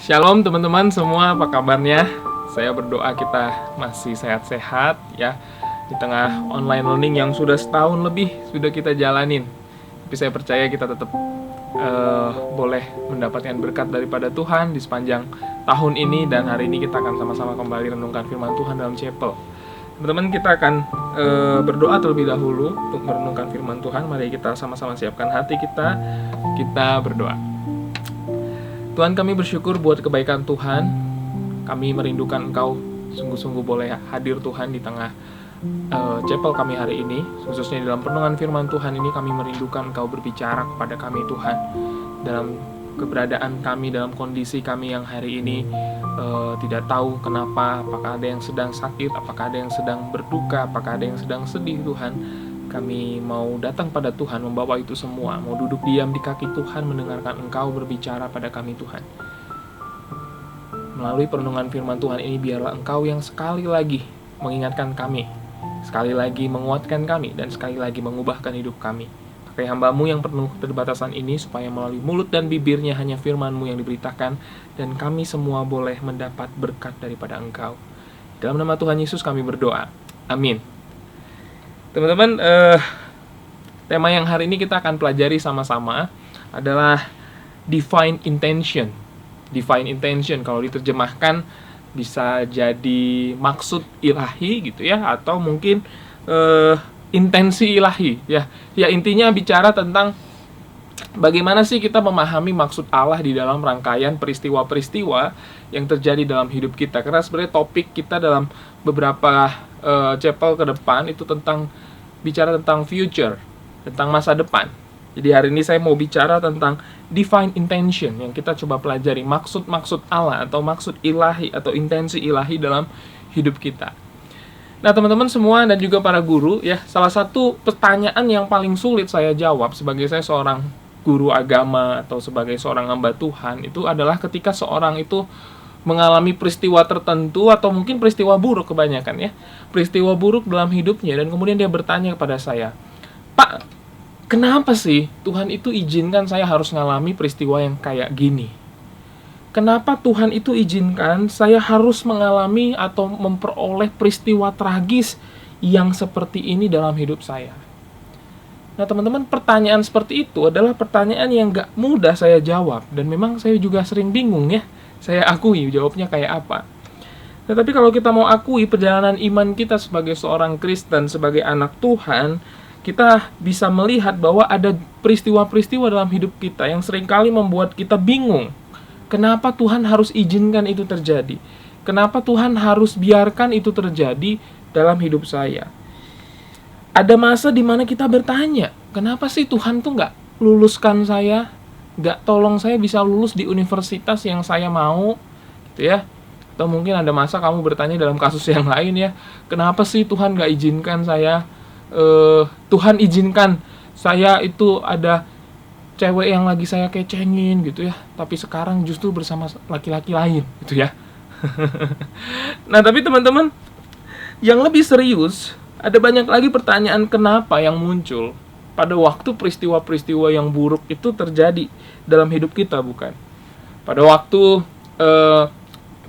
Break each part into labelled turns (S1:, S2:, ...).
S1: Shalom teman-teman semua, apa kabarnya? Saya berdoa kita masih sehat-sehat ya, di tengah online learning yang sudah setahun lebih sudah kita jalanin. Tapi saya percaya kita tetap boleh mendapatkan berkat daripada Tuhan di sepanjang tahun ini. Dan hari ini kita akan sama-sama kembali renungkan firman Tuhan dalam chapel. Teman-teman, kita akan berdoa terlebih dahulu untuk merenungkan firman Tuhan. Mari kita sama-sama siapkan hati kita berdoa. Tuhan, kami bersyukur buat kebaikan Tuhan. Kami merindukan Engkau, sungguh-sungguh boleh hadir Tuhan di tengah chapel kami hari ini. Khususnya dalam perenungan firman Tuhan ini, kami merindukan Engkau berbicara kepada kami Tuhan. Dalam keberadaan kami, dalam kondisi kami yang hari ini tidak tahu kenapa, apakah ada yang sedang sakit, apakah ada yang sedang berduka, apakah ada yang sedang sedih Tuhan. Kami mau datang pada Tuhan, membawa itu semua, mau duduk diam di kaki Tuhan, mendengarkan Engkau berbicara pada kami Tuhan. Melalui perenungan firman Tuhan ini, biarlah Engkau yang sekali lagi mengingatkan kami, sekali lagi menguatkan kami, dan sekali lagi mengubahkan hidup kami. Pakai hamba-Mu yang penuh keterbatasan ini, supaya melalui mulut dan bibirnya hanya firman-Mu yang diberitakan, dan kami semua boleh mendapat berkat daripada Engkau. Dalam nama Tuhan Yesus kami berdoa. Amin. Teman-teman, tema yang hari ini kita akan pelajari sama-sama adalah divine intention. Divine intention kalau diterjemahkan bisa jadi maksud ilahi gitu ya, atau mungkin intensi ilahi ya. Ya, intinya bicara tentang bagaimana sih kita memahami maksud Allah di dalam rangkaian peristiwa-peristiwa yang terjadi dalam hidup kita. Karena sebenarnya topik kita dalam beberapa chapel ke depan itu bicara tentang future, tentang masa depan. Jadi hari ini saya mau bicara tentang divine intention yang kita coba pelajari, maksud-maksud Allah atau maksud ilahi atau intensi ilahi dalam hidup kita. Nah, teman-teman semua dan juga para guru ya, salah satu pertanyaan yang paling sulit saya jawab sebagai saya seorang guru agama atau sebagai seorang hamba Tuhan itu adalah ketika seorang itu mengalami peristiwa tertentu atau mungkin peristiwa buruk kebanyakan ya, peristiwa buruk dalam hidupnya, dan kemudian dia bertanya kepada saya, "Pak, kenapa sih Tuhan itu izinkan saya harus mengalami peristiwa yang kayak gini? Kenapa Tuhan itu izinkan saya harus mengalami atau memperoleh peristiwa tragis yang seperti ini dalam hidup saya?" Nah, teman-teman, pertanyaan seperti itu adalah pertanyaan yang gak mudah saya jawab, dan memang saya juga sering bingung ya. Saya akui jawabnya kayak apa. Tetapi kalau kita mau akui perjalanan iman kita sebagai seorang Kristen, sebagai anak Tuhan, kita bisa melihat bahwa ada peristiwa-peristiwa dalam hidup kita yang seringkali membuat kita bingung. Kenapa Tuhan harus izinkan itu terjadi? Kenapa Tuhan harus biarkan itu terjadi dalam hidup saya? Ada masa di mana kita bertanya, kenapa sih Tuhan tuh nggak luluskan saya? Nggak tolong saya bisa lulus di universitas yang saya mau, gitu ya. Atau mungkin ada masa kamu bertanya dalam kasus yang lain ya, kenapa sih Tuhan nggak izinkan saya, Tuhan izinkan saya itu ada cewek yang lagi saya kecengin gitu ya, tapi sekarang justru bersama laki-laki lain gitu ya. Nah, tapi teman-teman, yang lebih serius, ada banyak lagi pertanyaan kenapa yang muncul pada waktu peristiwa-peristiwa yang buruk itu terjadi dalam hidup kita, bukan? Pada waktu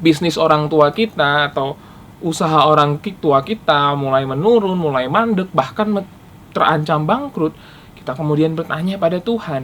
S1: bisnis orang tua kita atau usaha orang tua kita mulai menurun, mulai mandek, bahkan terancam bangkrut, kita kemudian bertanya pada Tuhan,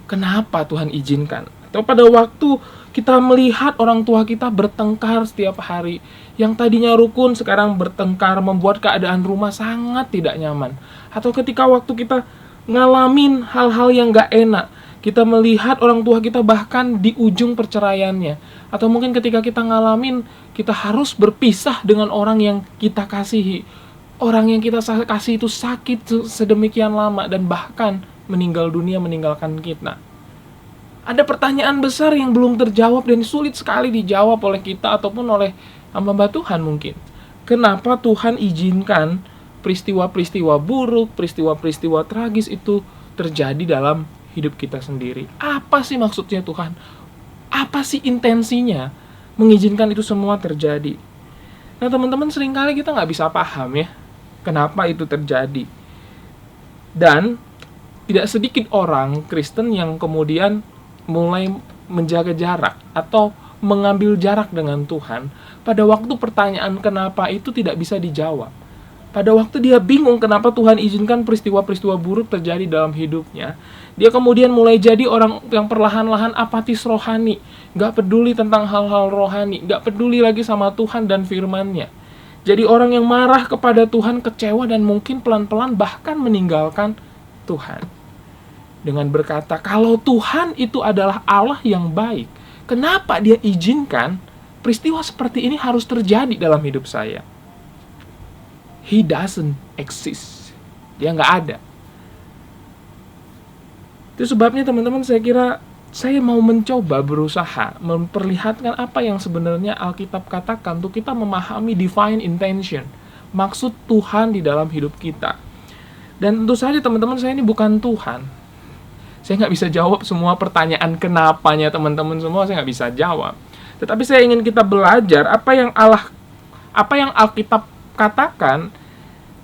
S1: kenapa Tuhan izinkan? Atau pada waktu kita melihat orang tua kita bertengkar setiap hari, yang tadinya rukun sekarang bertengkar, membuat keadaan rumah sangat tidak nyaman. Atau ketika waktu kita ngalamin hal-hal yang gak enak, kita melihat orang tua kita bahkan di ujung perceraiannya. Atau mungkin ketika kita ngalamin, kita harus berpisah dengan orang yang kita kasihi. Orang yang kita kasih itu sakit sedemikian lama dan bahkan meninggal dunia, meninggalkan kita. Ada pertanyaan besar yang belum terjawab dan sulit sekali dijawab oleh kita ataupun oleh hamba Tuhan mungkin. Kenapa Tuhan izinkan peristiwa-peristiwa buruk, peristiwa-peristiwa tragis itu terjadi dalam hidup kita sendiri? Apa sih maksudnya Tuhan? Apa sih intensinya mengizinkan itu semua terjadi? Nah, teman-teman, seringkali kita nggak bisa paham ya, kenapa itu terjadi. Dan tidak sedikit orang Kristen yang kemudian mulai menjaga jarak atau mengambil jarak dengan Tuhan, pada waktu pertanyaan kenapa itu tidak bisa dijawab. Pada waktu dia bingung kenapa Tuhan izinkan peristiwa-peristiwa buruk terjadi dalam hidupnya, dia kemudian mulai jadi orang yang perlahan-lahan apatis rohani, gak peduli tentang hal-hal rohani, gak peduli lagi sama Tuhan dan firman-Nya. Jadi orang yang marah kepada Tuhan, kecewa, dan mungkin pelan-pelan bahkan meninggalkan Tuhan. Dengan berkata, kalau Tuhan itu adalah Allah yang baik, kenapa dia izinkan peristiwa seperti ini harus terjadi dalam hidup saya? He doesn't exist. Dia nggak ada. Itu sebabnya teman-teman, saya kira saya mau mencoba berusaha memperlihatkan apa yang sebenarnya Alkitab katakan untuk kita memahami divine intention, maksud Tuhan di dalam hidup kita. Dan tentu saja teman-teman, saya ini bukan Tuhan. Saya nggak bisa jawab semua pertanyaan kenapanya teman-teman semua, saya nggak bisa jawab. Tetapi saya ingin kita belajar apa yang Alkitab katakan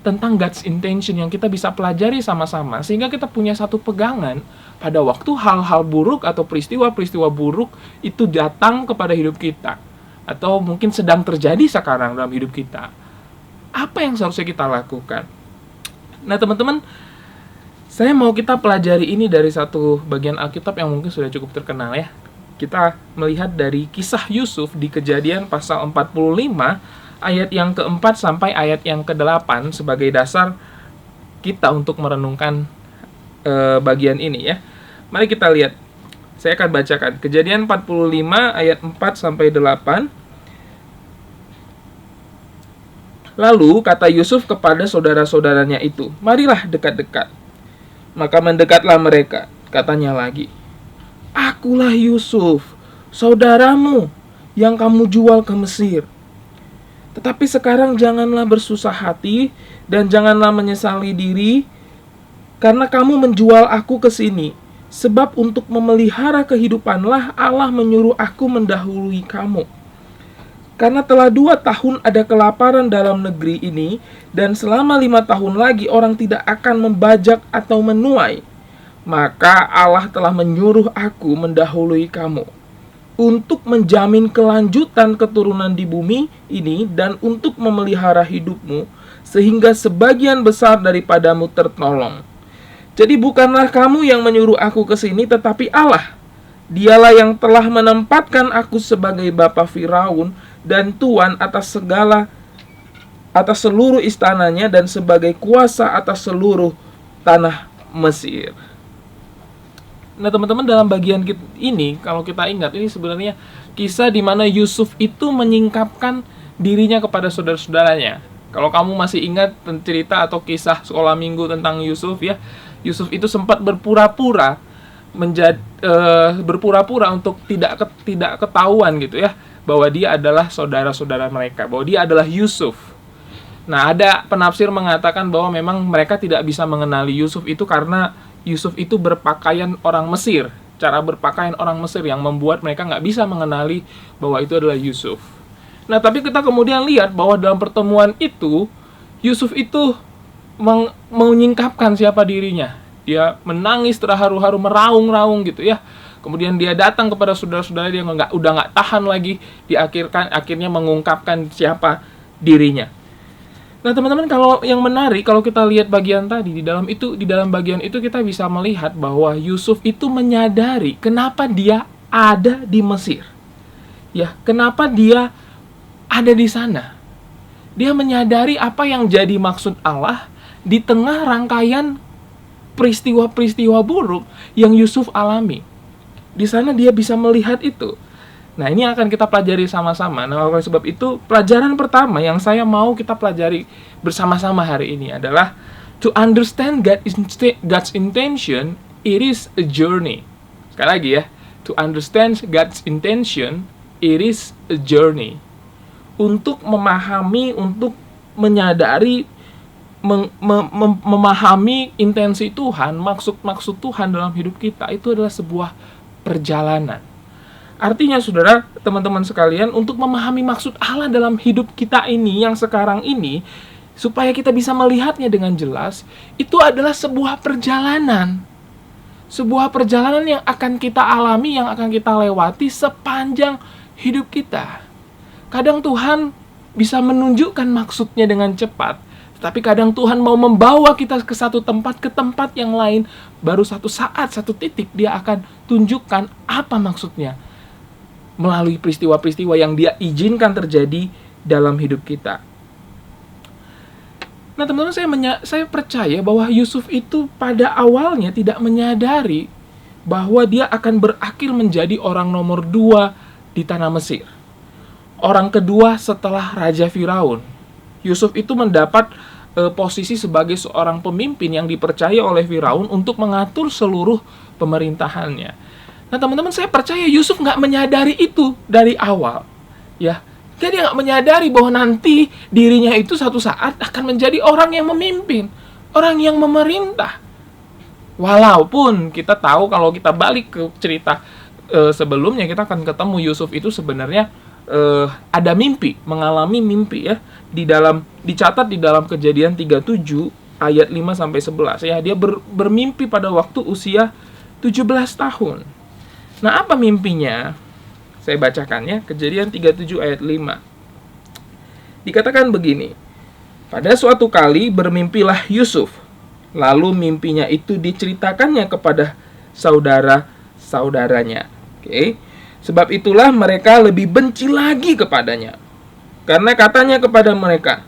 S1: tentang God's intention yang kita bisa pelajari sama-sama, sehingga kita punya satu pegangan pada waktu hal-hal buruk atau peristiwa-peristiwa buruk itu datang kepada hidup kita, atau mungkin sedang terjadi sekarang dalam hidup kita. Apa yang seharusnya kita lakukan? Nah teman-teman, saya mau kita pelajari ini dari satu bagian Alkitab yang mungkin sudah cukup terkenal ya. Kita melihat dari kisah Yusuf di Kejadian pasal 45 ayat yang keempat sampai ayat yang ke-8 sebagai dasar kita untuk merenungkan bagian ini ya. Mari kita lihat. Saya akan bacakan Kejadian 45 ayat 4 sampai 8. Lalu kata Yusuf kepada saudara-saudaranya itu, "Marilah dekat-dekat." Maka mendekatlah mereka. Katanya lagi, "Akulah Yusuf, saudaramu yang kamu jual ke Mesir. Tetapi sekarang janganlah bersusah hati dan janganlah menyesali diri karena kamu menjual aku ke sini. Sebab untuk memelihara kehidupanlah Allah menyuruh aku mendahului kamu. Karena telah 2 tahun ada kelaparan dalam negeri ini, dan selama 5 tahun lagi orang tidak akan membajak atau menuai. Maka Allah telah menyuruh aku mendahului kamu, untuk menjamin kelanjutan keturunan di bumi ini, dan untuk memelihara hidupmu, sehingga sebagian besar daripadamu tertolong. Jadi bukanlah kamu yang menyuruh aku ke sini, tetapi Allah. Dialah yang telah menempatkan aku sebagai bapa Firaun dan tuan atas seluruh istananya, dan sebagai kuasa atas seluruh tanah Mesir." Nah teman-teman, dalam bagian ini kalau kita ingat, ini sebenarnya kisah di mana Yusuf itu menyingkapkan dirinya kepada saudara-saudaranya. Kalau kamu masih ingat cerita atau kisah sekolah minggu tentang Yusuf ya, Yusuf itu sempat berpura-pura untuk tidak ketahuan gitu ya, bahwa dia adalah saudara-saudara mereka, bahwa dia adalah Yusuf. Nah, ada penafsir mengatakan bahwa memang mereka tidak bisa mengenali Yusuf itu karena Yusuf itu berpakaian orang Mesir, cara berpakaian orang Mesir yang membuat mereka nggak bisa mengenali bahwa itu adalah Yusuf. Nah, tapi kita kemudian lihat bahwa dalam pertemuan itu, Yusuf itu menyingkapkan siapa dirinya. Dia menangis terharu-haru, meraung-raung gitu ya. Kemudian dia datang kepada saudara-saudara, dia udah nggak tahan lagi, akhirnya mengungkapkan siapa dirinya. Nah teman-teman, kalau yang menarik, kalau kita lihat bagian tadi, di dalam bagian itu kita bisa melihat bahwa Yusuf itu menyadari kenapa dia ada di Mesir. Ya, kenapa dia ada di sana. Dia menyadari apa yang jadi maksud Allah di tengah rangkaian peristiwa-peristiwa buruk yang Yusuf alami. Di sana dia bisa melihat itu. Nah, ini akan kita pelajari sama-sama. Nah, oleh sebab itu, pelajaran pertama yang saya mau kita pelajari bersama-sama hari ini adalah to understand God's intention, it is a journey. Sekali lagi ya, to understand God's intention, it is a journey. Untuk memahami, untuk menyadari, memahami intensi Tuhan, maksud Tuhan dalam hidup kita, itu adalah sebuah perjalanan. Artinya saudara, teman-teman sekalian, untuk memahami maksud Allah dalam hidup kita ini, yang sekarang ini, supaya kita bisa melihatnya dengan jelas, itu adalah sebuah perjalanan. sebuah perjalanan yang akan kita alami, yang akan kita lewati sepanjang hidup kita. Kadang Tuhan bisa menunjukkan maksudnya dengan cepat, tapi kadang Tuhan mau membawa kita ke satu tempat, ke tempat yang lain. Baru satu saat, satu titik Dia akan tunjukkan apa maksudnya melalui peristiwa-peristiwa yang Dia izinkan terjadi dalam hidup kita. Nah teman-teman, saya percaya bahwa Yusuf itu pada awalnya tidak menyadari bahwa dia akan berakhir menjadi orang nomor 2 di tanah Mesir. Orang kedua setelah Raja Firaun. Yusuf itu mendapat posisi sebagai seorang pemimpin yang dipercaya oleh Firaun untuk mengatur seluruh pemerintahannya. Nah teman-teman, saya percaya Yusuf nggak menyadari itu dari awal. Ya, dia nggak menyadari bahwa nanti dirinya itu satu saat akan menjadi orang yang memimpin, orang yang memerintah. Walaupun kita tahu kalau kita balik ke cerita sebelumnya, kita akan ketemu Yusuf itu sebenarnya ada mimpi, mengalami mimpi ya. Dicatat di dalam Kejadian 37 ayat 5 sampai 11 ya. Dia bermimpi pada waktu usia 17 tahun. Nah, apa mimpinya? Saya bacakan ya, Kejadian 37 ayat 5. Dikatakan begini, pada suatu kali bermimpilah Yusuf, lalu mimpinya itu diceritakannya kepada saudara-saudaranya. Oke. Sebab itulah mereka lebih benci lagi kepadanya. Karena katanya kepada mereka,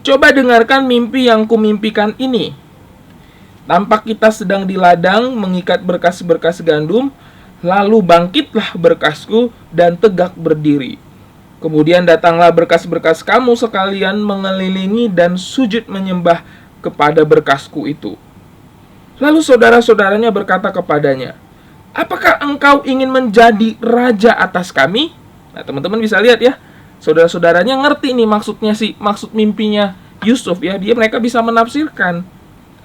S1: coba dengarkan mimpi yang kumimpikan ini. Tampak kita sedang di ladang mengikat berkas-berkas gandum, lalu bangkitlah berkasku dan tegak berdiri. Kemudian datanglah berkas-berkas kamu sekalian mengelilingi dan sujud menyembah kepada berkasku itu. Lalu saudara-saudaranya berkata kepadanya, apakah engkau ingin menjadi raja atas kami? Nah teman-teman bisa lihat ya, saudara-saudaranya ngerti nih maksud mimpinya Yusuf ya. Mereka bisa menafsirkan.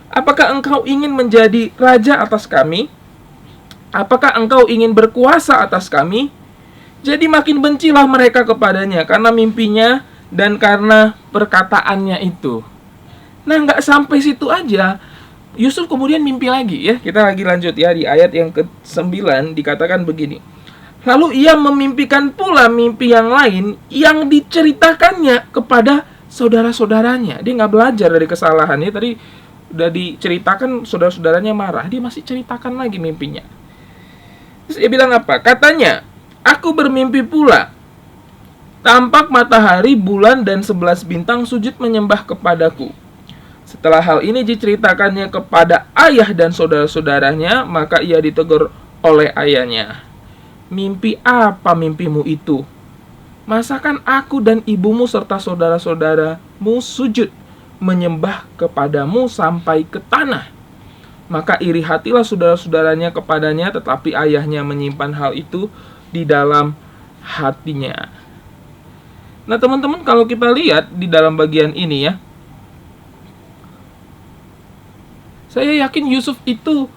S1: Apakah engkau ingin menjadi raja atas kami? Apakah engkau ingin berkuasa atas kami? Jadi makin bencilah mereka kepadanya karena mimpinya dan karena perkataannya itu. Nah, nggak sampai situ aja. Yusuf kemudian mimpi lagi ya. Kita lagi lanjut ya, di ayat yang ke-9 dikatakan begini. Lalu ia memimpikan pula mimpi yang lain yang diceritakannya kepada saudara-saudaranya. Dia nggak belajar dari kesalahannya. Tadi udah diceritakan, saudara-saudaranya marah. Dia masih ceritakan lagi mimpinya. Terus dia bilang apa? Katanya, aku bermimpi pula. Tampak matahari, bulan, dan 11 bintang sujud menyembah kepadaku. Setelah hal ini diceritakannya kepada ayah dan saudara-saudaranya, maka ia ditegur oleh ayahnya. Mimpi apa mimpimu itu? Masakan aku dan ibumu serta saudara-saudaramu sujud menyembah kepadamu sampai ke tanah? Maka iri hatilah saudara-saudaranya kepadanya, tetapi ayahnya menyimpan hal itu di dalam hatinya. Nah teman-teman, kalau kita lihat di dalam bagian ini ya, saya yakin Yusuf itu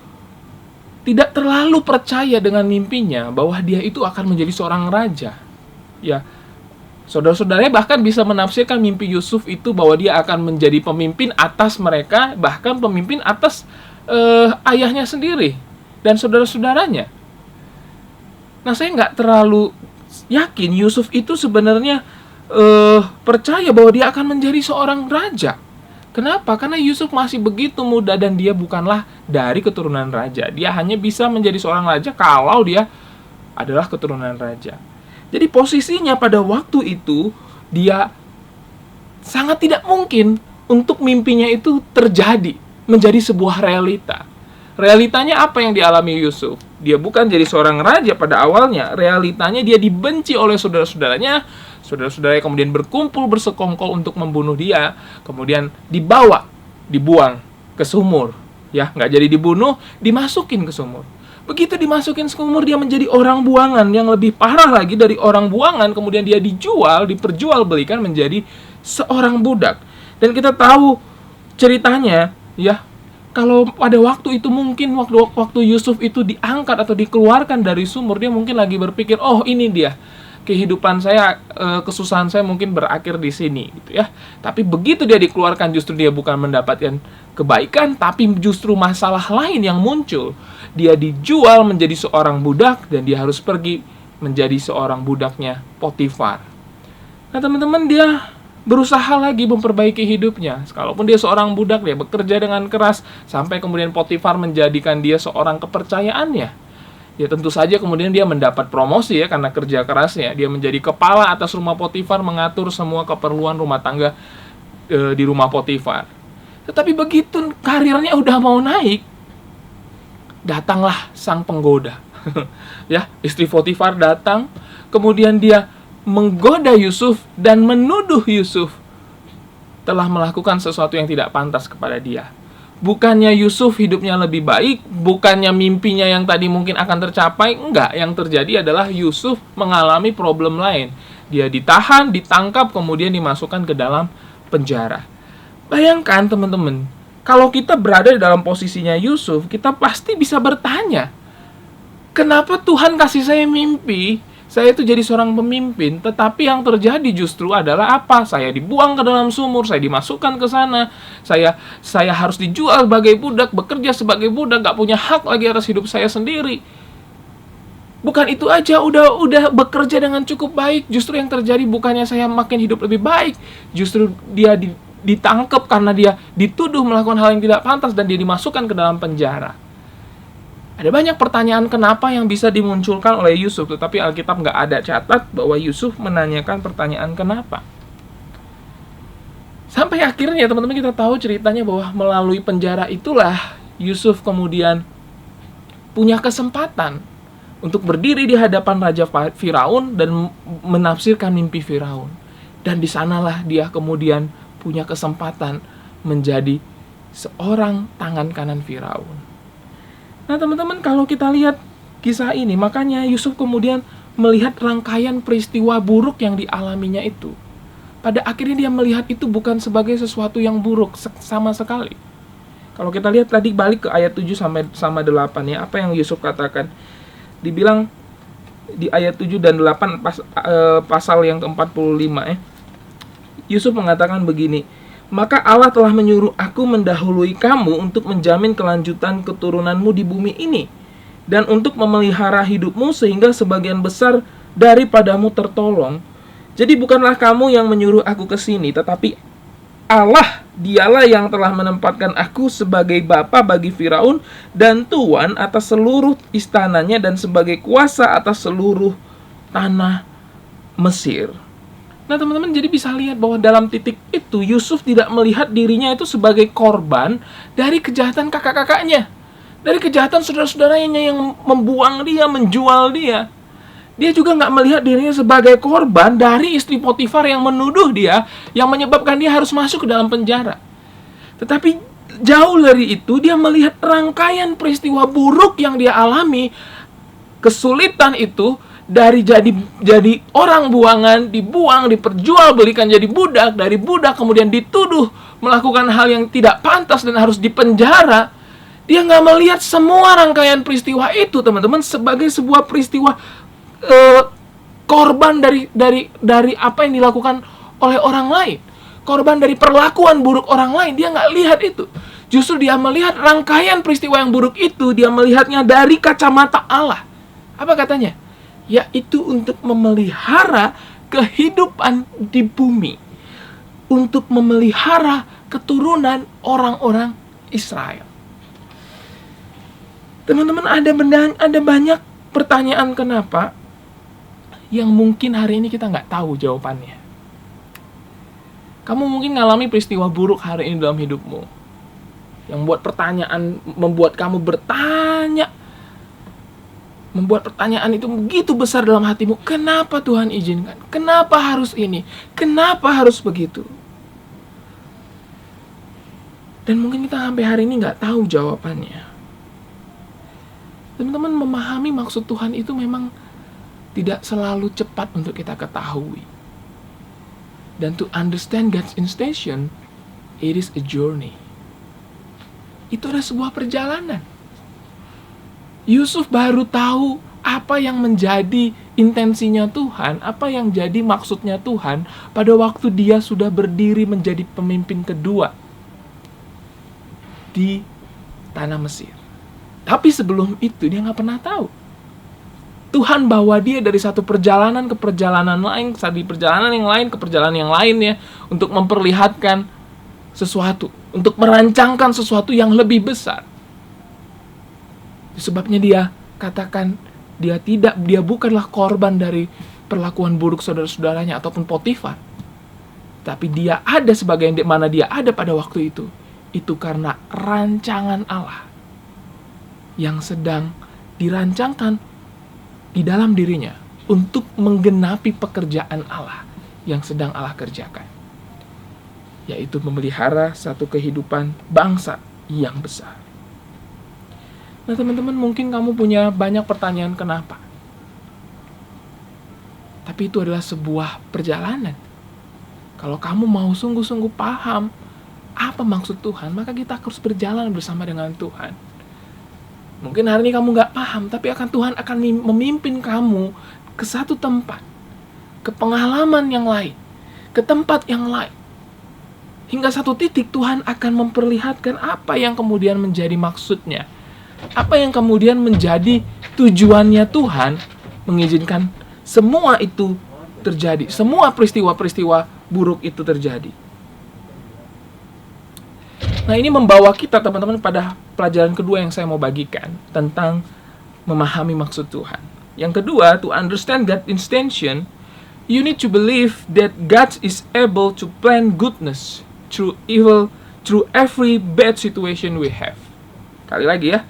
S1: tidak terlalu percaya dengan mimpinya bahwa dia itu akan menjadi seorang raja. Ya, saudara-saudaranya bahkan bisa menafsirkan mimpi Yusuf itu bahwa dia akan menjadi pemimpin atas mereka, bahkan pemimpin atas ayahnya sendiri dan saudara-saudaranya. Nah, saya nggak terlalu yakin Yusuf itu sebenarnya percaya bahwa dia akan menjadi seorang raja. Kenapa? Karena Yusuf masih begitu muda dan dia bukanlah dari keturunan raja. Dia hanya bisa menjadi seorang raja kalau dia adalah keturunan raja. Jadi posisinya pada waktu itu dia sangat tidak mungkin untuk mimpinya itu terjadi, menjadi sebuah realita. Realitanya apa yang dialami Yusuf? Dia bukan jadi seorang raja pada awalnya. Realitanya dia dibenci oleh saudara-saudaranya. Saudara-saudaranya kemudian berkumpul bersekongkol untuk membunuh dia. Kemudian dibuang ke sumur. Ya, nggak jadi dibunuh, dimasukin ke sumur. Begitu dimasukin ke sumur, dia menjadi orang buangan. Yang lebih parah lagi dari orang buangan, kemudian dia diperjualbelikan menjadi seorang budak. Dan kita tahu ceritanya, ya, kalau pada waktu itu mungkin waktu Yusuf itu diangkat atau dikeluarkan dari sumur, dia mungkin lagi berpikir, oh ini dia, kehidupan saya, kesusahan saya mungkin berakhir di sini, gitu ya. Tapi begitu dia dikeluarkan, justru dia bukan mendapatkan kebaikan, tapi justru masalah lain yang muncul. dia dijual menjadi seorang budak dan dia harus pergi menjadi seorang budaknya Potifar. Nah teman-teman, dia berusaha lagi memperbaiki hidupnya. Kalaupun dia seorang budak, dia bekerja dengan keras sampai kemudian Potifar menjadikan dia seorang kepercayaannya. Ya tentu saja kemudian dia mendapat promosi ya karena kerja kerasnya. Dia menjadi kepala atas rumah Potifar, mengatur semua keperluan rumah tangga di rumah Potifar. Tetapi begitu karirnya udah mau naik, datanglah sang penggoda. Ya, istri Potifar datang, kemudian dia menggoda Yusuf dan menuduh Yusuf telah melakukan sesuatu yang tidak pantas kepada dia. Bukannya Yusuf hidupnya lebih baik, bukannya mimpinya yang tadi mungkin akan tercapai, enggak. Yang terjadi adalah Yusuf mengalami problem lain. Dia ditahan, ditangkap, kemudian dimasukkan ke dalam penjara. Bayangkan teman-teman, kalau kita berada di dalam posisinya Yusuf, kita pasti bisa bertanya, kenapa Tuhan kasih saya mimpi? Saya itu jadi seorang pemimpin, tetapi yang terjadi justru adalah apa? Saya dibuang ke dalam sumur, saya dimasukkan ke sana, saya harus dijual sebagai budak, bekerja sebagai budak, gak punya hak lagi atas hidup saya sendiri. Bukan itu aja, udah bekerja dengan cukup baik, justru yang terjadi bukannya saya makin hidup lebih baik, justru dia ditangkap karena dia dituduh melakukan hal yang tidak pantas dan dia dimasukkan ke dalam penjara. Ada banyak pertanyaan kenapa yang bisa dimunculkan oleh Yusuf, tetapi Alkitab nggak ada catat bahwa Yusuf menanyakan pertanyaan kenapa. Sampai akhirnya teman-teman kita tahu ceritanya bahwa melalui penjara itulah Yusuf kemudian punya kesempatan untuk berdiri di hadapan Raja Firaun dan menafsirkan mimpi Firaun. Dan di sanalah dia kemudian punya kesempatan menjadi seorang tangan kanan Firaun. Nah teman-teman, kalau kita lihat kisah ini, makanya Yusuf kemudian melihat rangkaian peristiwa buruk yang dialaminya itu. Pada akhirnya dia melihat itu bukan sebagai sesuatu yang buruk sama sekali. Kalau kita lihat tadi balik ke ayat 7 sama 8 ya, apa yang Yusuf katakan? Dibilang di ayat 7 dan 8 pasal yang ke-45 ya. Yusuf mengatakan begini, maka Allah telah menyuruh aku mendahului kamu untuk menjamin kelanjutan keturunanmu di bumi ini, dan untuk memelihara hidupmu sehingga sebagian besar daripadamu tertolong. Jadi bukanlah kamu yang menyuruh aku ke sini, tetapi Allah, dialah yang telah menempatkan aku sebagai bapa bagi Firaun dan tuan atas seluruh istananya dan sebagai kuasa atas seluruh tanah Mesir. Nah teman-teman, jadi bisa lihat bahwa dalam titik itu Yusuf tidak melihat dirinya itu sebagai korban dari kejahatan kakak-kakaknya, dari kejahatan saudara-saudaranya yang membuang dia, menjual dia. Dia juga nggak melihat dirinya sebagai korban dari istri Potifar yang menuduh dia, yang menyebabkan dia harus masuk ke dalam penjara. Tetapi jauh dari itu, dia melihat rangkaian peristiwa buruk yang dia alami, kesulitan itu, dari jadi orang buangan, dibuang, diperjualbelikan jadi budak, dari budak kemudian dituduh melakukan hal yang tidak pantas dan harus dipenjara. Dia nggak melihat semua rangkaian peristiwa itu, teman-teman, sebagai sebuah peristiwa korban dari apa yang dilakukan oleh orang lain, korban dari perlakuan buruk orang lain. Dia nggak lihat itu. Justru dia melihat rangkaian peristiwa yang buruk itu, dia melihatnya dari kacamata Allah. Apa katanya? Yaitu untuk memelihara kehidupan di bumi, untuk memelihara keturunan orang-orang Israel. Teman-teman, ada banyak pertanyaan kenapa yang mungkin hari ini kita nggak tahu jawabannya. Kamu mungkin ngalami peristiwa buruk hari ini dalam hidupmu, yang membuat kamu bertanya, membuat pertanyaan itu begitu besar dalam hatimu. Kenapa Tuhan izinkan? Kenapa harus ini? Kenapa harus begitu? Dan mungkin kita sampai hari ini nggak tahu jawabannya. Teman-teman, memahami maksud Tuhan itu memang tidak selalu cepat untuk kita ketahui. Dan to understand God's intention, it is a journey. Itu adalah sebuah perjalanan. Yusuf baru tahu apa yang menjadi intensinya Tuhan, apa yang jadi maksudnya Tuhan pada waktu dia sudah berdiri menjadi pemimpin kedua di tanah Mesir. Tapi sebelum itu dia nggak pernah tahu. Tuhan bawa dia dari satu perjalanan ke perjalanan lain, dari perjalanan yang lain ke perjalanan yang lainnya, untuk memperlihatkan sesuatu, untuk merancangkan sesuatu yang lebih besar. Sebabnya dia katakan dia bukanlah korban dari perlakuan buruk saudara-saudaranya ataupun Potifar. Tapi dia ada sebagai mana dia ada pada waktu itu karena rancangan Allah yang sedang dirancangkan di dalam dirinya untuk menggenapi pekerjaan Allah yang sedang Allah kerjakan, yaitu memelihara satu kehidupan bangsa yang besar. Nah teman-teman, mungkin kamu punya banyak pertanyaan kenapa. Tapi itu adalah sebuah perjalanan. Kalau kamu mau sungguh-sungguh paham apa maksud Tuhan, maka kita harus berjalan bersama dengan Tuhan. Mungkin hari ini kamu gak paham, tapi Tuhan akan memimpin kamu ke satu tempat, ke pengalaman yang lain, ke tempat yang lain. Hingga satu titik Tuhan akan memperlihatkan apa yang kemudian menjadi maksudnya. Apa yang kemudian menjadi tujuannya Tuhan mengizinkan semua itu terjadi. Semua peristiwa-peristiwa buruk itu terjadi. Nah, ini membawa kita teman-teman pada pelajaran kedua yang saya mau bagikan tentang memahami maksud Tuhan. Yang kedua, to understand God's intention, you need to believe that God is able to plan goodness through evil, through every bad situation we have. Kali lagi ya.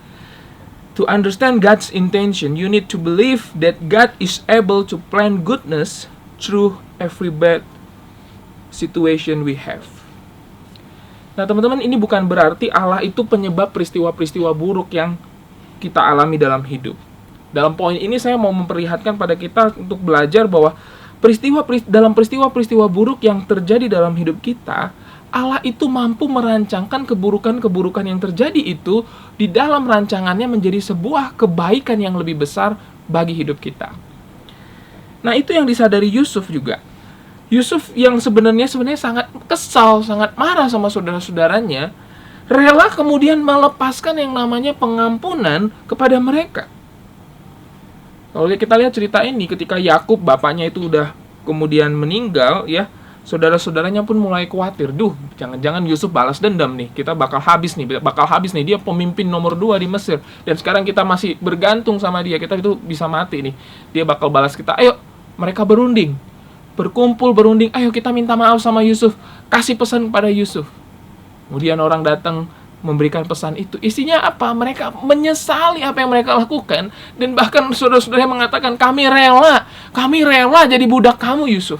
S1: To understand God's intention, you need to believe that God is able to plan goodness through every bad situation we have. Nah teman-teman, ini bukan berarti Allah itu penyebab peristiwa-peristiwa buruk yang kita alami dalam hidup. Dalam poin ini saya mau memperlihatkan pada kita untuk belajar bahwa dalam peristiwa-peristiwa buruk yang terjadi dalam hidup kita, Allah itu mampu merancangkan keburukan-keburukan yang terjadi itu di dalam rancangannya menjadi sebuah kebaikan yang lebih besar bagi hidup kita. Nah itu yang disadari Yusuf juga. Yusuf yang sebenarnya sangat kesal, sangat marah sama saudara-saudaranya, rela kemudian melepaskan yang namanya pengampunan kepada mereka. Kalau kita lihat cerita ini, ketika Yakub bapaknya itu udah kemudian meninggal, ya, saudara-saudaranya pun mulai khawatir. Jangan-jangan Yusuf balas dendam nih, kita bakal habis nih, dia pemimpin nomor 2 di Mesir, dan sekarang kita masih bergantung sama dia, kita itu bisa mati nih, dia bakal balas kita. Ayo, mereka berkumpul, ayo kita minta maaf sama Yusuf, kasih pesan kepada Yusuf. Kemudian orang datang memberikan pesan itu. Isinya apa? Mereka menyesali apa yang mereka lakukan, dan bahkan saudara-saudaranya mengatakan, kami rela jadi budak kamu Yusuf.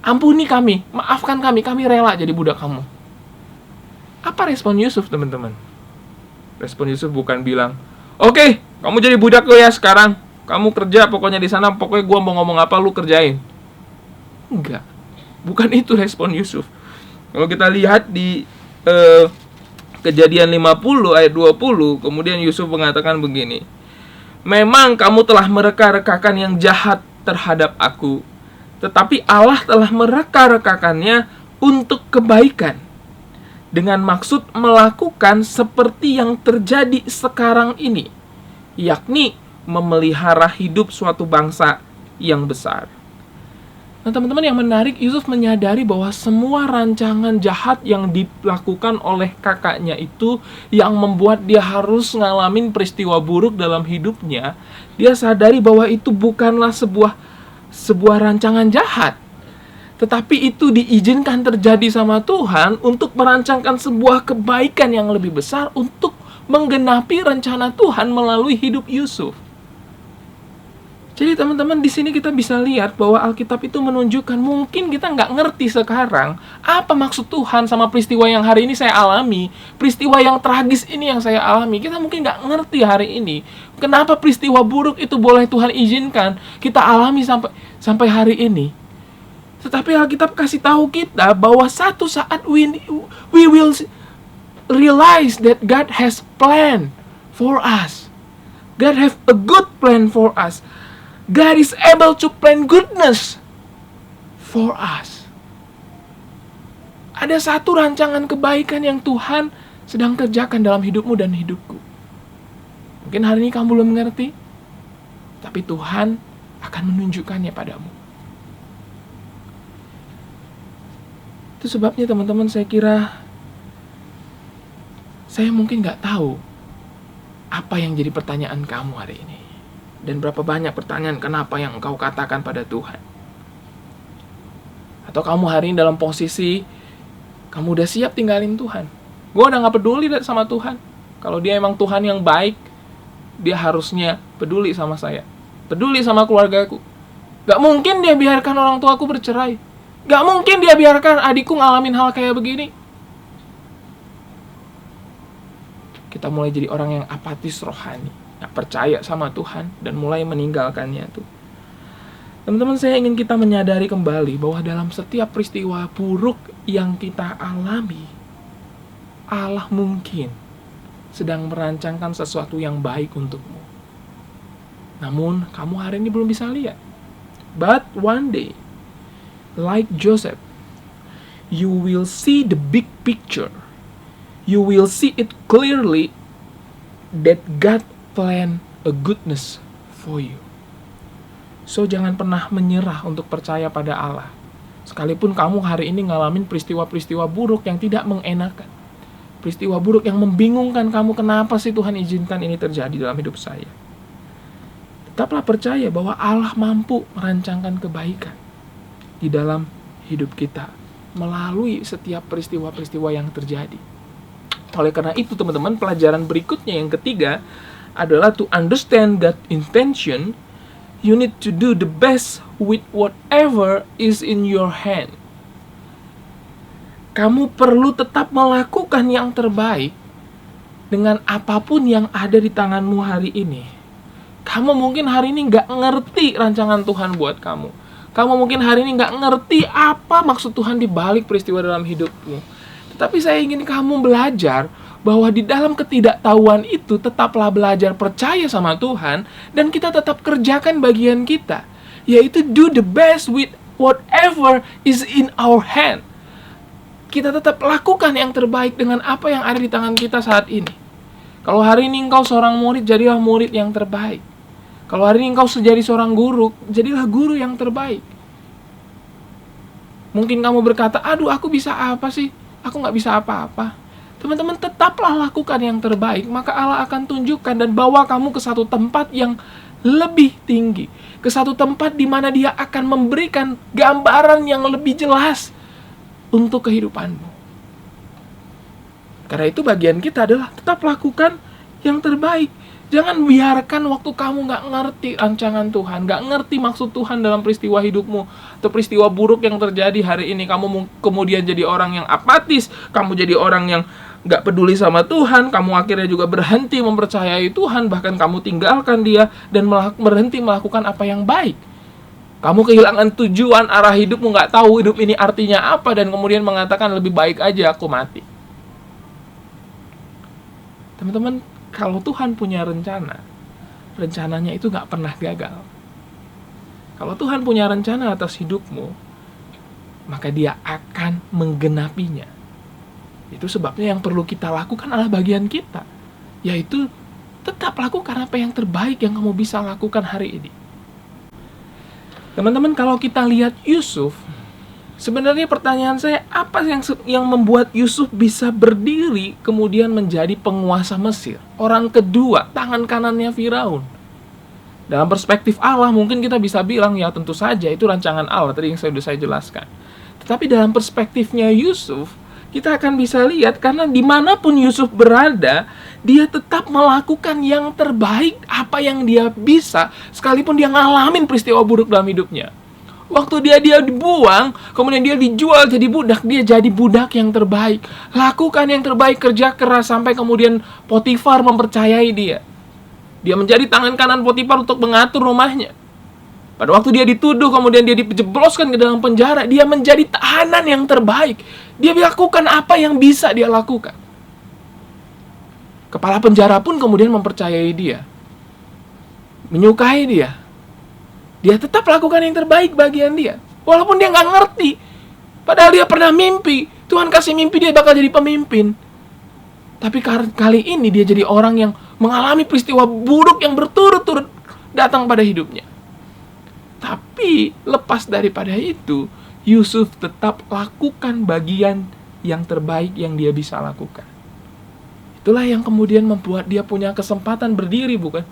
S1: Ampuni kami, maafkan kami rela jadi budak kamu. Apa respon Yusuf teman-teman? Respon Yusuf bukan bilang, oke, kamu jadi budak lo ya sekarang. Kamu kerja pokoknya di sana, pokoknya gue mau ngomong apa lu kerjain. Enggak. Bukan itu respon Yusuf. Kalau kita lihat di Kejadian 50 ayat 20, kemudian Yusuf mengatakan begini. Memang kamu telah mereka-rekakan yang jahat terhadap aku, tetapi Allah telah mereka-rekakannya untuk kebaikan, dengan maksud melakukan seperti yang terjadi sekarang ini, yakni memelihara hidup suatu bangsa yang besar. Nah teman-teman, yang menarik, Yusuf menyadari bahwa semua rancangan jahat yang dilakukan oleh kakaknya itu, yang membuat dia harus ngalamin peristiwa buruk dalam hidupnya, dia sadari bahwa itu bukanlah sebuah rancangan jahat, tetapi itu diizinkan terjadi sama Tuhan untuk merancangkan sebuah kebaikan yang lebih besar untuk menggenapi rencana Tuhan melalui hidup Yusuf. Jadi teman-teman, di sini kita bisa lihat bahwa Alkitab itu menunjukkan mungkin kita nggak ngerti sekarang apa maksud Tuhan sama peristiwa yang hari ini saya alami, peristiwa yang tragis ini yang saya alami. Kita mungkin nggak ngerti hari ini kenapa peristiwa buruk itu boleh Tuhan izinkan kita alami sampai hari ini. Tetapi Alkitab kasih tahu kita bahwa satu saat we will realize that God has plan for us. God have a good plan for us. God is able to plan goodness for us. Ada satu rancangan kebaikan yang Tuhan sedang kerjakan dalam hidupmu dan hidupku. Mungkin hari ini kamu belum mengerti, tapi Tuhan akan menunjukkannya padamu. Itu sebabnya teman-teman, saya kira saya mungkin gak tahu apa yang jadi pertanyaan kamu hari ini. Dan berapa banyak pertanyaan kenapa yang engkau katakan pada Tuhan. Atau kamu hari ini dalam posisi kamu udah siap tinggalin Tuhan. Gue udah gak peduli sama Tuhan. Kalau dia emang Tuhan yang baik, dia harusnya peduli sama saya, peduli sama keluargaku. Gak mungkin dia biarkan orang tuaku bercerai. Gak mungkin dia biarkan adikku ngalamin hal kayak begini. Kita mulai jadi orang yang apatis rohani, gak percaya sama Tuhan, dan mulai meninggalkannya tuh. Teman-teman, saya ingin kita menyadari kembali bahwa dalam setiap peristiwa buruk yang kita alami, Allah mungkin sedang merancangkan sesuatu yang baik untukmu. Namun, kamu hari ini belum bisa lihat. But one day, like Joseph, you will see the big picture. You will see it clearly that God planned a goodness for you. So, jangan pernah menyerah untuk percaya pada Allah. Sekalipun kamu hari ini ngalamin peristiwa-peristiwa buruk yang tidak mengenakan. Peristiwa buruk yang membingungkan kamu, kenapa sih Tuhan izinkan ini terjadi dalam hidup saya. Tetaplah percaya bahwa Allah mampu merancangkan kebaikan di dalam hidup kita melalui setiap peristiwa-peristiwa yang terjadi. Oleh karena itu teman-teman, pelajaran berikutnya yang ketiga adalah to understand God's intention, you need to do the best with whatever is in your hand. Kamu perlu tetap melakukan yang terbaik dengan apapun yang ada di tanganmu hari ini. Kamu mungkin hari ini gak ngerti rancangan Tuhan buat kamu. Kamu mungkin hari ini gak ngerti apa maksud Tuhan di balik peristiwa dalam hidupmu. Tetapi saya ingin kamu belajar bahwa di dalam ketidaktahuan itu tetaplah belajar percaya sama Tuhan, dan kita tetap kerjakan bagian kita, yaitu do the best with whatever is in our hand. Kita tetap lakukan yang terbaik dengan apa yang ada di tangan kita saat ini. Kalau hari ini engkau seorang murid, jadilah murid yang terbaik. Kalau hari ini engkau jadi seorang guru, jadilah guru yang terbaik. Mungkin kamu berkata, aduh aku bisa apa sih? Aku gak bisa apa-apa. Teman-teman, tetaplah lakukan yang terbaik, maka Allah akan tunjukkan dan bawa kamu ke satu tempat yang lebih tinggi. Ke satu tempat di mana Dia akan memberikan gambaran yang lebih jelas untuk kehidupanmu. Karena itu bagian kita adalah tetap lakukan yang terbaik. Jangan biarkan waktu kamu gak ngerti rancangan Tuhan, gak ngerti maksud Tuhan dalam peristiwa hidupmu, atau peristiwa buruk yang terjadi hari ini, kamu kemudian jadi orang yang apatis, kamu jadi orang yang gak peduli sama Tuhan, kamu akhirnya juga berhenti mempercayai Tuhan, bahkan kamu tinggalkan Dia dan berhenti melakukan apa yang baik. Kamu kehilangan tujuan, arah hidupmu, gak tahu hidup ini artinya apa, dan kemudian mengatakan lebih baik aja aku mati. Teman-teman, kalau Tuhan punya rencana, rencananya itu gak pernah gagal. Kalau Tuhan punya rencana atas hidupmu, maka Dia akan menggenapinya. Itu sebabnya yang perlu kita lakukan adalah bagian kita, yaitu tetap lakukan apa yang terbaik yang kamu bisa lakukan hari ini. Teman-teman, kalau kita lihat Yusuf, sebenarnya pertanyaan saya, apa yang membuat Yusuf bisa berdiri kemudian menjadi penguasa Mesir? Orang kedua, tangan kanannya Firaun. Dalam perspektif Allah mungkin kita bisa bilang, ya tentu saja itu rancangan Allah, tadi yang sudah saya jelaskan. Tetapi dalam perspektifnya Yusuf, kita akan bisa lihat, karena dimanapun Yusuf berada, dia tetap melakukan yang terbaik apa yang dia bisa, sekalipun dia ngalamin peristiwa buruk dalam hidupnya. Waktu dia dibuang, kemudian dia dijual jadi budak, dia jadi budak yang terbaik. Lakukan yang terbaik, kerja keras, sampai kemudian Potifar mempercayai dia. Dia menjadi tangan kanan Potifar untuk mengatur rumahnya. Pada waktu dia dituduh, kemudian dia dijebloskan ke dalam penjara, dia menjadi tahanan yang terbaik. Dia melakukan apa yang bisa dia lakukan. Kepala penjara pun kemudian mempercayai dia, menyukai dia. Dia tetap lakukan yang terbaik bagian dia, walaupun dia nggak ngerti. Padahal dia pernah mimpi, Tuhan kasih mimpi dia bakal jadi pemimpin. Tapi kali ini dia jadi orang yang mengalami peristiwa buruk yang berturut-turut datang pada hidupnya. Tapi lepas daripada itu, Yusuf tetap lakukan bagian yang terbaik yang dia bisa lakukan. Itulah yang kemudian membuat dia punya kesempatan berdiri, bukan?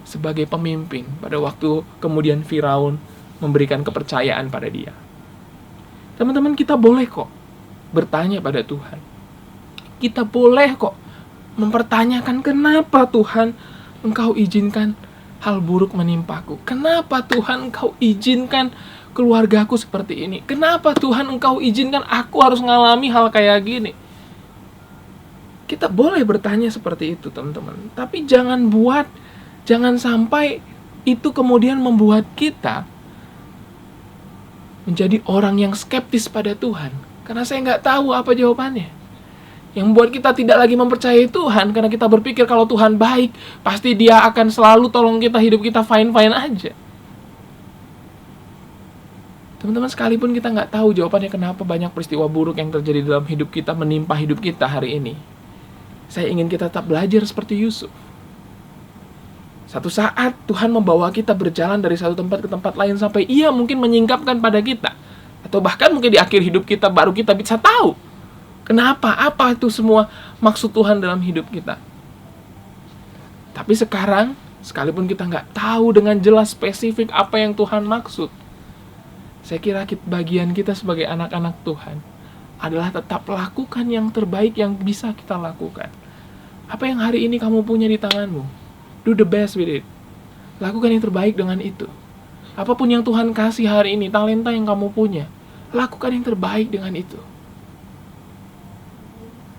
S1: Sebagai pemimpin pada waktu kemudian Firaun memberikan kepercayaan pada dia. Teman-teman, kita boleh kok bertanya pada Tuhan. Kita boleh kok mempertanyakan, kenapa Tuhan Engkau izinkan hal buruk menimpaku? Kenapa Tuhan Engkau izinkan keluargaku seperti ini? Kenapa Tuhan Engkau izinkan aku harus ngalami hal kayak gini? Kita boleh bertanya seperti itu, teman-teman. Tapi jangan sampai itu kemudian membuat kita menjadi orang yang skeptis pada Tuhan. Karena saya nggak tahu apa jawabannya. Yang membuat kita tidak lagi mempercayai Tuhan, karena kita berpikir kalau Tuhan baik, pasti Dia akan selalu tolong kita, hidup kita fine-fine aja. Teman-teman, sekalipun kita nggak tahu jawabannya kenapa banyak peristiwa buruk yang terjadi dalam hidup kita, menimpa hidup kita hari ini, saya ingin kita tetap belajar seperti Yusuf. Satu saat Tuhan membawa kita berjalan dari satu tempat ke tempat lain sampai Ia mungkin menyingkapkan pada kita. Atau bahkan mungkin di akhir hidup kita baru kita bisa tahu kenapa, apa itu semua maksud Tuhan dalam hidup kita. Tapi sekarang, sekalipun kita nggak tahu dengan jelas spesifik apa yang Tuhan maksud, saya kira bagian kita sebagai anak-anak Tuhan adalah tetap lakukan yang terbaik yang bisa kita lakukan. Apa yang hari ini kamu punya di tanganmu, do the best with it. Lakukan yang terbaik dengan itu. Apapun yang Tuhan kasih hari ini, talenta yang kamu punya, lakukan yang terbaik dengan itu.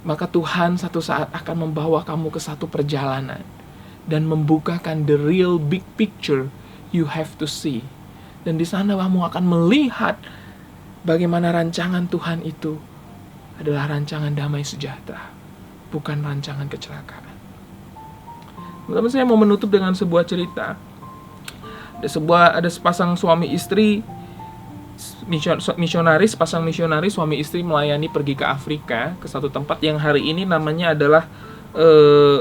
S1: Maka Tuhan satu saat akan membawa kamu ke satu perjalanan dan membukakan the real big picture you have to see. Dan di sana kamu akan melihat bagaimana rancangan Tuhan itu adalah rancangan damai sejahtera, bukan rancangan kecelakaan. Teman-teman, saya mau menutup dengan sebuah cerita. Ada sepasang suami istri misionaris, suami istri melayani pergi ke Afrika, ke satu tempat yang hari ini namanya adalah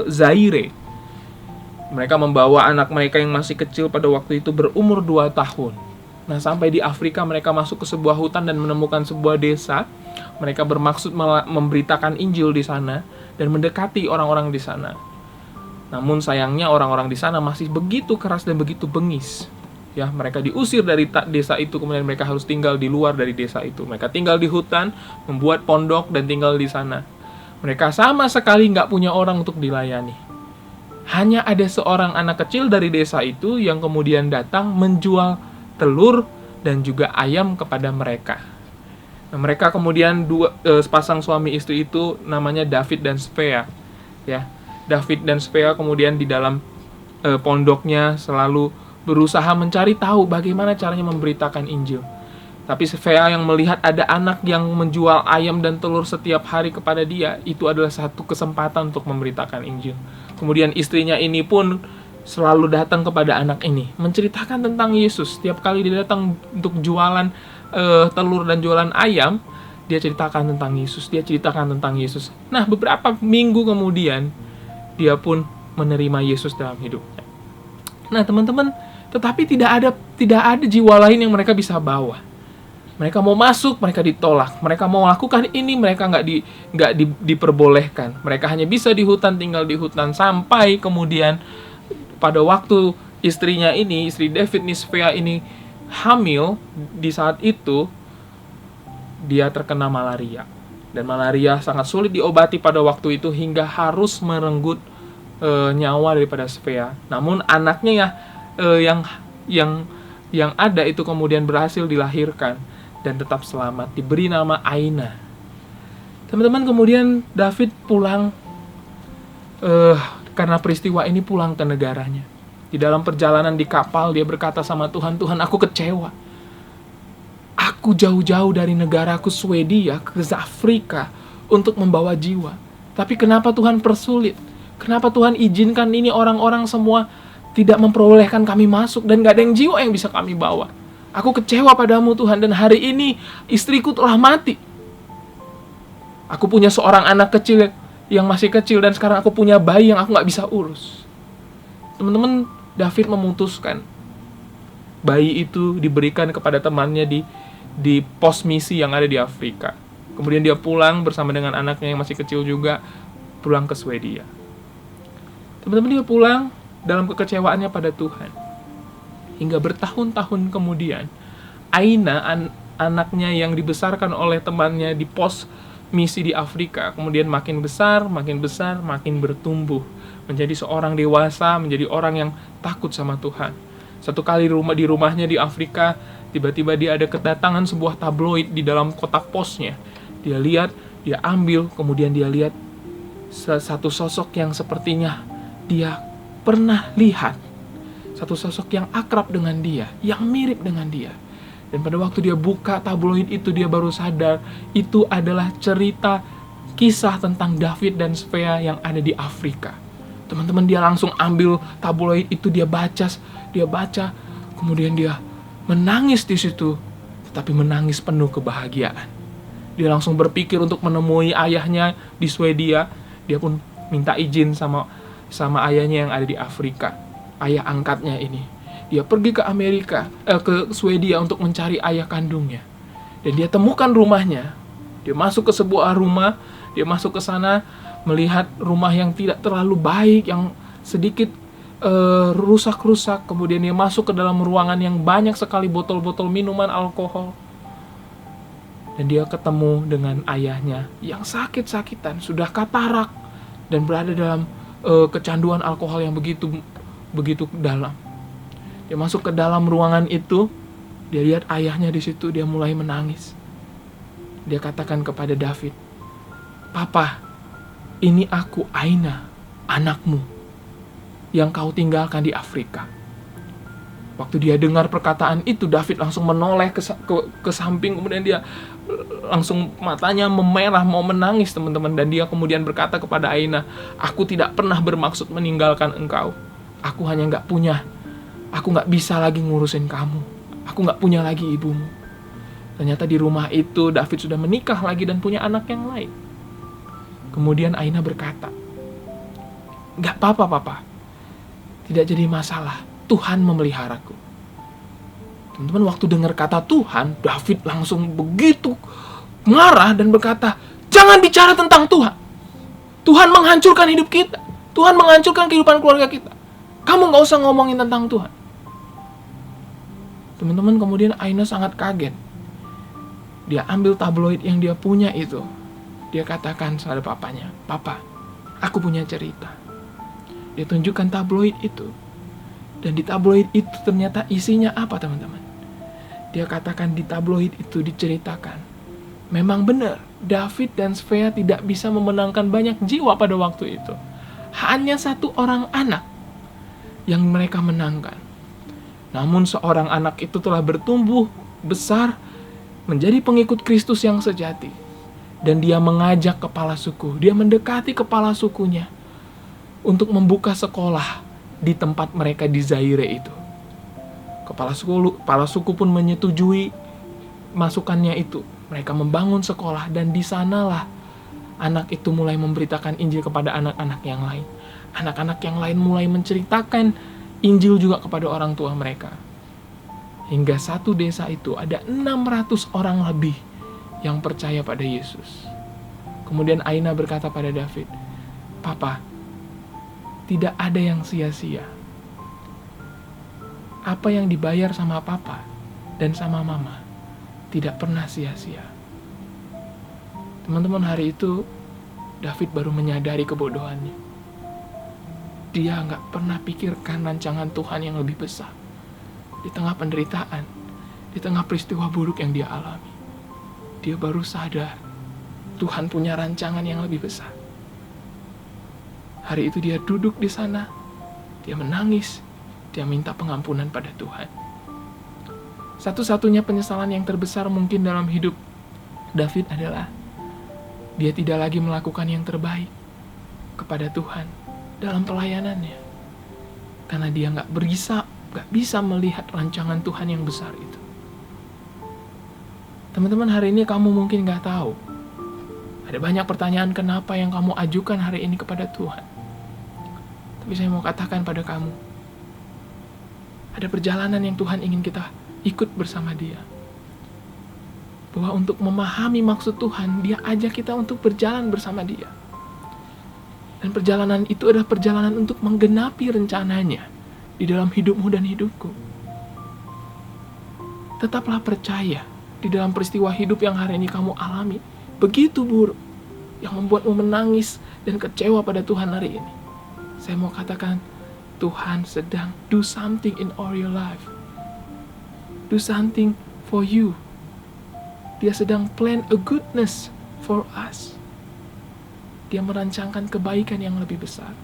S1: Zaire. Mereka membawa anak mereka yang masih kecil pada waktu itu berumur 2 tahun. Nah, sampai di Afrika mereka masuk ke sebuah hutan dan menemukan sebuah desa. Mereka bermaksud memberitakan Injil di sana dan mendekati orang-orang di sana. Namun sayangnya orang-orang di sana masih begitu keras dan begitu bengis. Ya, mereka diusir dari desa itu, kemudian mereka harus tinggal di luar dari desa itu. Mereka tinggal di hutan, membuat pondok dan tinggal di sana. Mereka sama sekali nggak punya orang untuk dilayani. Hanya ada seorang anak kecil dari desa itu yang kemudian datang menjual telur dan juga ayam kepada mereka. Nah, mereka kemudian sepasang suami istri itu namanya David dan Svea. Ya, David dan Svea kemudian di dalam pondoknya selalu berusaha mencari tahu bagaimana caranya memberitakan Injil. Tapi Svea yang melihat ada anak yang menjual ayam dan telur setiap hari kepada dia, itu adalah satu kesempatan untuk memberitakan Injil. Kemudian istrinya ini pun selalu datang kepada anak ini, menceritakan tentang Yesus. Setiap kali dia datang untuk jualan telur dan jualan ayam, dia ceritakan tentang Yesus, Nah, beberapa minggu kemudian, dia pun menerima Yesus dalam hidupnya. Nah, teman-teman, tetapi tidak ada jiwa lain yang mereka bisa bawa. Mereka mau masuk, mereka ditolak. Mereka mau lakukan ini, mereka nggak diperbolehkan. Mereka hanya bisa di hutan, tinggal di hutan, sampai kemudian pada waktu istrinya ini, istri David Svea ini hamil, di saat itu dia terkena malaria. Dan malaria sangat sulit diobati pada waktu itu hingga harus merenggut nyawa daripada Svea. Namun anaknya yang ada itu kemudian berhasil dilahirkan dan tetap selamat, diberi nama Aina. Teman-teman, kemudian David pulang karena peristiwa ini, pulang ke negaranya. Di dalam perjalanan di kapal dia berkata sama Tuhan, "Tuhan, aku kecewa. Aku jauh-jauh dari negaraku Swedia ke Afrika untuk membawa jiwa. Tapi kenapa Tuhan persulit? Kenapa Tuhan izinkan ini orang-orang semua tidak memperbolehkan kami masuk dan gak ada yang jiwa yang bisa kami bawa? Aku kecewa padamu Tuhan, dan hari ini istriku telah mati. Aku punya seorang anak kecil yang masih kecil dan sekarang aku punya bayi yang aku gak bisa urus. Teman-teman, David memutuskan bayi itu diberikan kepada temannya di pos misi yang ada di Afrika. Kemudian dia pulang bersama dengan anaknya yang masih kecil juga, pulang ke Swedia. Teman-teman, dia pulang dalam kekecewaannya pada Tuhan. Hingga bertahun-tahun kemudian, Aina, anaknya yang dibesarkan oleh temannya di pos misi di Afrika, kemudian makin besar, makin bertumbuh, menjadi seorang dewasa, menjadi orang yang takut sama Tuhan. Satu kali di rumahnya di Afrika, tiba-tiba dia ada kedatangan sebuah tabloid di dalam kotak posnya. Dia lihat, dia ambil, kemudian dia lihat satu sosok yang sepertinya dia pernah lihat. Satu sosok yang akrab dengan dia, yang mirip dengan dia. Dan pada waktu dia buka tabloid itu, dia baru sadar itu adalah cerita kisah tentang David dan Svea yang ada di Afrika. Teman-teman, dia langsung ambil tabloid itu, dia baca, kemudian dia menangis di situ, tetapi menangis penuh kebahagiaan. Dia langsung berpikir untuk menemui ayahnya di Swedia. Dia pun minta izin sama ayahnya yang ada di Afrika, ayah angkatnya ini. Dia pergi ke ke Swedia untuk mencari ayah kandungnya. Dan dia temukan rumahnya. Dia masuk ke sebuah rumah, dia masuk ke sana, melihat rumah yang tidak terlalu baik, yang sedikit rusak-rusak. Kemudian dia masuk ke dalam ruangan yang banyak sekali botol-botol minuman alkohol. Dan dia ketemu dengan ayahnya yang sakit-sakitan, sudah katarak, dan berada dalam kecanduan alkohol yang begitu dalam. Dia masuk ke dalam ruangan itu, dia lihat ayahnya di situ, dia mulai menangis. Dia katakan kepada David, "Papa, ini aku Aina, anakmu, yang kau tinggalkan di Afrika." Waktu dia dengar perkataan itu, David langsung menoleh ke samping, kemudian dia langsung matanya memerah, mau menangis, teman-teman. Dan dia kemudian berkata kepada Aina, "Aku tidak pernah bermaksud meninggalkan engkau. Aku hanya aku gak bisa lagi ngurusin kamu. Aku gak punya lagi ibumu." Ternyata di rumah itu David sudah menikah lagi dan punya anak yang lain. Kemudian Aina berkata, "Gak apa-apa, Papa. Tidak jadi masalah. Tuhan memeliharaku." Teman-teman, waktu dengar kata Tuhan, David langsung begitu marah dan berkata, "Jangan bicara tentang Tuhan. Tuhan menghancurkan hidup kita. Tuhan menghancurkan kehidupan keluarga kita. Kamu gak usah ngomongin tentang Tuhan." Teman-teman, kemudian Aina sangat kaget. Dia ambil tabloid yang dia punya itu. Dia katakan pada papanya, "Papa, aku punya cerita." Dia tunjukkan tabloid itu. Dan di tabloid itu ternyata isinya apa, teman-teman? Dia katakan di tabloid itu diceritakan, memang benar, David dan Svea tidak bisa memenangkan banyak jiwa pada waktu itu. Hanya satu orang anak yang mereka menangkan. Namun seorang anak itu telah bertumbuh besar menjadi pengikut Kristus yang sejati. Dan dia mengajak kepala suku, dia mendekati kepala sukunya untuk membuka sekolah di tempat mereka di Zaire itu. Kepala suku pun menyetujui masukannya itu. Mereka membangun sekolah dan di sanalah anak itu mulai memberitakan Injil kepada anak-anak yang lain. Anak-anak yang lain mulai menceritakan Injil juga kepada orang tua mereka. Hingga satu desa itu ada 600 orang lebih yang percaya pada Yesus. Kemudian Aina berkata pada David, "Papa, tidak ada yang sia-sia. Apa yang dibayar sama Papa dan sama Mama tidak pernah sia-sia." Teman-teman, hari itu David baru menyadari kebodohannya. Dia gak pernah pikirkan rancangan Tuhan yang lebih besar. Di tengah penderitaan, di tengah peristiwa buruk yang dia alami, dia baru sadar Tuhan punya rancangan yang lebih besar. Hari itu dia duduk di sana, dia menangis, dia minta pengampunan pada Tuhan. Satu-satunya penyesalan yang terbesar mungkin dalam hidup David adalah dia tidak lagi melakukan yang terbaik kepada Tuhan dalam pelayanannya. Karena dia gak bisa melihat rancangan Tuhan yang besar itu. Teman-teman, hari ini kamu mungkin gak tahu. Ada banyak pertanyaan kenapa yang kamu ajukan hari ini kepada Tuhan. Tapi saya mau katakan pada kamu, ada perjalanan yang Tuhan ingin kita ikut bersama Dia. Bahwa untuk memahami maksud Tuhan, Dia ajak kita untuk berjalan bersama Dia. Dan perjalanan itu adalah perjalanan untuk menggenapi rencananya di dalam hidupmu dan hidupku. Tetaplah percaya di dalam peristiwa hidup yang hari ini kamu alami begitu buruk, yang membuatmu menangis dan kecewa pada Tuhan hari ini. Saya mau katakan, Tuhan sedang do something in all your life. Do something for you. Dia sedang plan a goodness for us. Dia merancangkan kebaikan yang lebih besar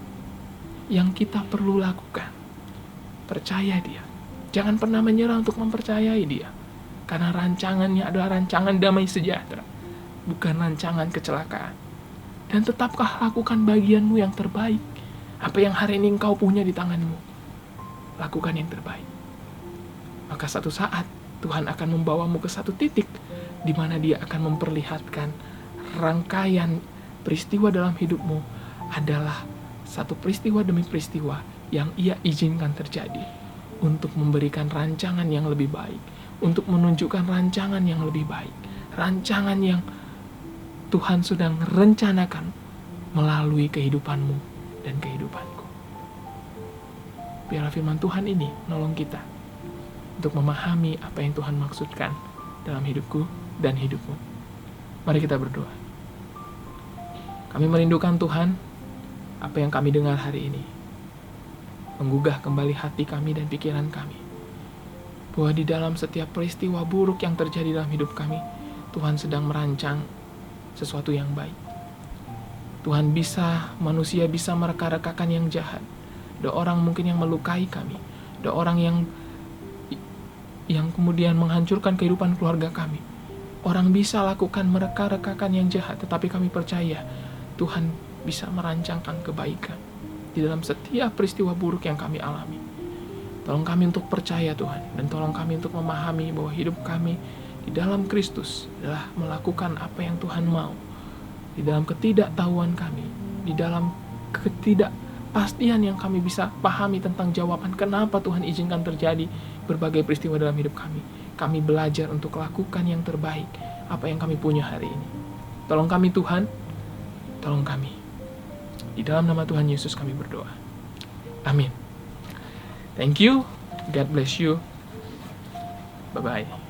S1: yang kita perlu lakukan. Percaya Dia. Jangan pernah menyerah untuk mempercayai Dia. Karena rancangannya adalah rancangan damai sejahtera, bukan rancangan kecelakaan. Dan tetapkah lakukan bagianmu yang terbaik. Apa yang hari ini engkau punya di tanganmu, lakukan yang terbaik. Maka satu saat Tuhan akan membawamu ke satu titik di mana Dia akan memperlihatkan rangkaian peristiwa dalam hidupmu adalah satu peristiwa demi peristiwa yang Ia izinkan terjadi untuk memberikan rancangan yang lebih baik, untuk menunjukkan rancangan yang lebih baik, rancangan yang Tuhan sedang rencanakan melalui kehidupanmu dan kehidupanku. Biarlah firman Tuhan ini menolong kita untuk memahami apa yang Tuhan maksudkan dalam hidupku dan hidupmu. Mari kita berdoa. Kami merindukan Tuhan, apa yang kami dengar hari ini menggugah kembali hati kami dan pikiran kami, bahwa di dalam setiap peristiwa buruk yang terjadi dalam hidup kami, Tuhan sedang merancang sesuatu yang baik. Tuhan manusia bisa mereka-rekakan yang jahat. Ada orang mungkin yang melukai kami, ada orang yang kemudian menghancurkan kehidupan keluarga kami. Orang bisa lakukan mereka-rekakan yang jahat, tetapi kami percaya Tuhan bisa merancangkan kebaikan di dalam setiap peristiwa buruk yang kami alami. Tolong kami untuk percaya Tuhan, dan tolong kami untuk memahami bahwa hidup kami di dalam Kristus adalah melakukan apa yang Tuhan mau. Di dalam ketidaktahuan kami, di dalam ketidakpastian yang kami bisa pahami tentang jawaban kenapa Tuhan izinkan terjadi berbagai peristiwa dalam hidup kami, kami belajar untuk lakukan yang terbaik apa yang kami punya hari ini. Tolong kami Tuhan, tolong kami. Di dalam nama Tuhan Yesus kami berdoa. Amin. Thank you. God bless you. Bye-bye.